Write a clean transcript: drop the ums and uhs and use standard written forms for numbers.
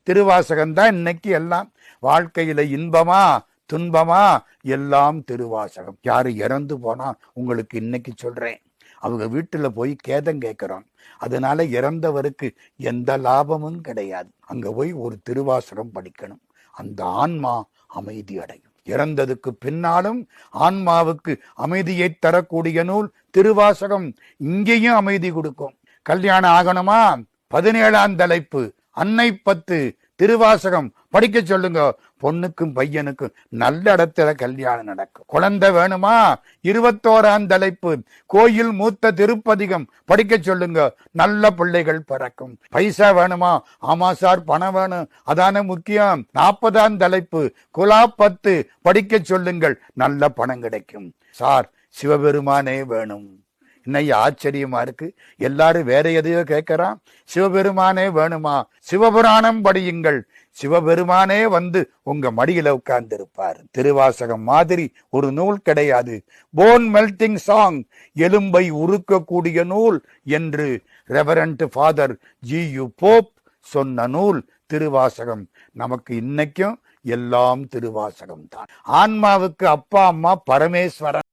திருவாசகம்தான் இன்னைக்கு எல்லாம். வாழ்க்கையில இன்பமா துன்பமா எல்லாம் திருவாசகம். யாரு இறந்து போனா உங்களுக்கு இன்னைக்கு சொல்றேன், அவங்க வீட்டுல போய் கேதம் கேட்கிறோம். அதனால இறந்தவருக்கு எந்த லாபமும் கிடையாது. அங்க போய் ஒரு திருவாசகம் படிக்கணும், அந்த ஆன்மா அமைதி அடையும். இறந்ததுக்கு பின்னாலும் ஆன்மாவுக்கு அமைதியை தரக்கூடிய நூல் திருவாசகம். இங்கேயும் அமைதி கொடுக்கும். கல்யாணம் ஆகணுமா, 17ஆம் தலைப்பு அன்னை 10 திருவாசகம் படிக்க சொல்லுங்க. பொண்ணுக்கும் பையனுக்கும் நல்ல இடத்துல கல்யாணம் நடக்கும். குழந்தை வேணுமா, 21ஆம் தலைப்பு கோயில் மூத்த திருப்பதிகம் படிக்க சொல்லுங்க. நல்ல பிள்ளைகள் பிறக்கும். பைசா வேணுமா, ஆமா சார் பணம் வேணும், அதான முக்கியம். 40ஆம் தலைப்பு குலா 10 படிக்க சொல்லுங்கள். நல்ல பணம் கிடைக்கும். சார் சிவபெருமானே வேணும். இன்னைக்கு ஆச்சரியமா இருக்கு, எல்லாரும் வேற எதையோ கேட்கிறான். சிவபெருமானே வேணுமா, சிவபுராணம் படியுங்கள். சிவபெருமானே வந்து உங்க மடியில உட்கார்ந்து இருப்பார். திருவாசகம் மாதிரி ஒரு நூல் கிடையாது. போன் மெல்டிங் சாங், எலும்பை உருக்கக்கூடிய நூல் என்று ரெவரண்ட் ஃபாதர் ஜி.யு. போப் சொன்ன நூல் திருவாசகம். நமக்கு இன்னைக்கும் எல்லாம் திருவாசகம் தான். ஆன்மாவுக்கு அப்பா அம்மா பரமேஸ்வரன்.